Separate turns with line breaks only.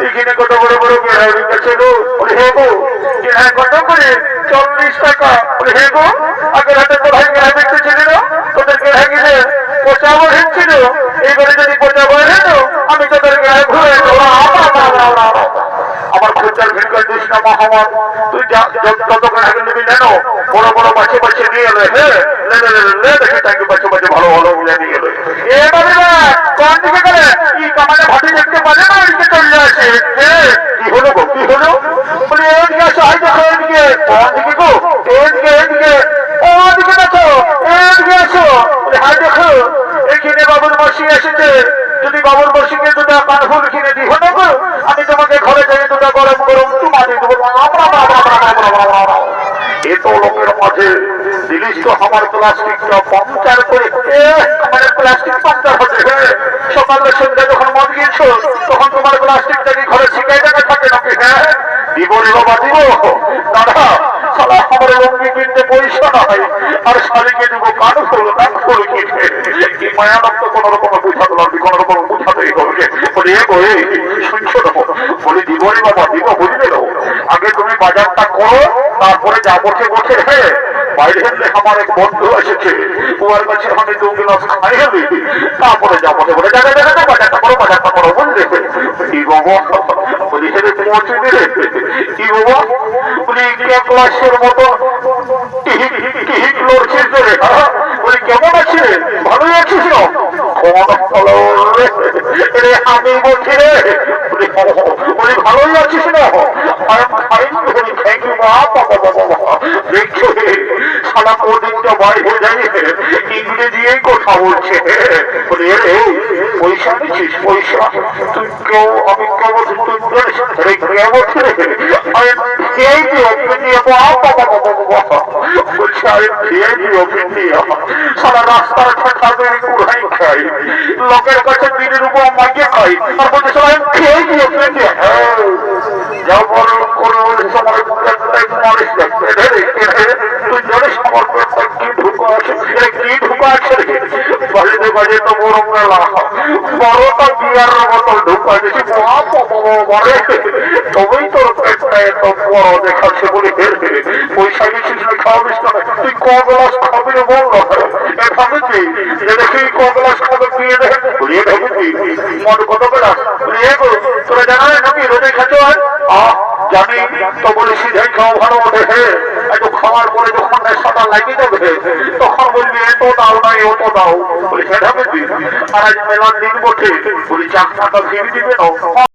এখানে কত বড় বড় বেড়াই গেছে গো। বলে হে গো কেনায় কত করে? 40 টাকা। বলে হে গো আগের হাতে তো ভাই বেড়াই দেখতেছিলি না, তোদের বেড়াই গেলে পচা বয়ে ছিল, এইবারে যদি পচা বয়ে হেন আমি তোদের বেড়াই ঘুরে আমার খোঁজার ভিড় দিস না মহামান। তুই যত গ্রাহক নিবি নেন বড় বড় বাছে বাছে নিয়ে এলে। হ্যাঁ দেখে তাকে বাছে বাছে ভালো ভালো বলে নিয়ে এলে। এবারে কোন দিকে গেলে কি কামানে ভাটি দেখতে পারে না, ওইদিকে চলে আসে। কি হলো গো কি হলো? বলে এইদিকে আসো, হাই দেখো এইদিকে। কোন দিকে গো? এইদিকে ওদিকে দেখো, এইদিকে আসো। বলে হাই দেখো এইখানে বাবুর মশি এসেছে, যদি বাবুর মশিকে দুটা কানফুল কিনে দিই হলো গো, আমি তোমাকে ঘরে যাই দুটা গরম গরম চুমা দিয়ে দেবো। এত লোকের মাঝে জিনিস তো আমার প্লাস্টিকটা পাংচার করে আমার প্লাস্টিক পাংচার হচ্ছে। সকালে সন্ধ্যা যখন মদ গিয়েছো তখন তোমার প্লাস্টিকটাকে ঘরে শিখাই দেখা থাকে নাকি? হ্যাঁ দিব রে বাবা দিব। দাদা সালা আমার লঙ্গি কিনতে পয়সা নাই আর শাড়িকে দিব কানফুল কিনতে। কি মায়ানক তো কোন রকম বুঝাতে পারবি, কোন রকম বুঝাতেই হবে। বলি শুনছো না? বলি দিব রে বাবা দিব, বুঝলে না? আগে তুমি বাজারটা করো, তারপরে যা বসে বসে বাইরে হলে আমার এক বন্ধু এসেছে, ওর কাছে আমি 2 গ্লাস খাই হবি, তারপরে যা বসে বলে দেখা দেখা বাজারটা করো বুঝলে? কি বাবা বলি হেরে পৌঁছে দিলে কি বাবা? বলি ক্লাসের মতো টিহিক লড়ছিস ধরে। বলি কেমন আছে? ভালোই আছিস না? আমি বলছি রে। বলি ভালোই আছিস না? দেখছো সারা কদিনটা বাইরে যাই ইংরেজিই কথা বলছে। বলি পয়সা নিচ্ছিস? পয়সা তুই কেউ আমি কেমন তুই কেমন বলছি রে? বলছি আমি খেয়ে দিও পিন্ডিয়া সারা রাস্তার ঠেকাবে কুড়াই খাই, লোকের কাছে দিনের উপর মাইকে খাই, আর বলছে সবাই খেয়ে দিও পিন্ডিয়া। যাও বড় কোনো সময় মানুষ দেখবে তুই জানিস আমার কি ঢুকা আছে? কি ঢুকা আছে? বাড়িতে বাজে তো বড় মেলা বড়টা বিয়ার মতো ঢুকা গেছি। তবেই তোর পেটটা এত বড় দেখাচ্ছে। বলি পয়সা নিচ্ছিস না খাওয়াবিস না? তুই ক গ্লাস খাবি বল না? ভাবছি যে দেখি ক গ্লাস খাবে পিয়ে দেখে বলিয়ে ভাবছি মন কত গ্লাস? তোরা জানা নাকি রোদে খেতে হয়? জানি তো বলে সিধাই খাওয়া ভালো ওঠে। একটু খাওয়ার পরে যখন নেশাটা লাগিয়ে যাবে তখন বলবি এত দাও না এত দাও। বলি সেটা আর আজ মেলার দিন বটে, বলি চাকমাটা ফিরে দিবে না।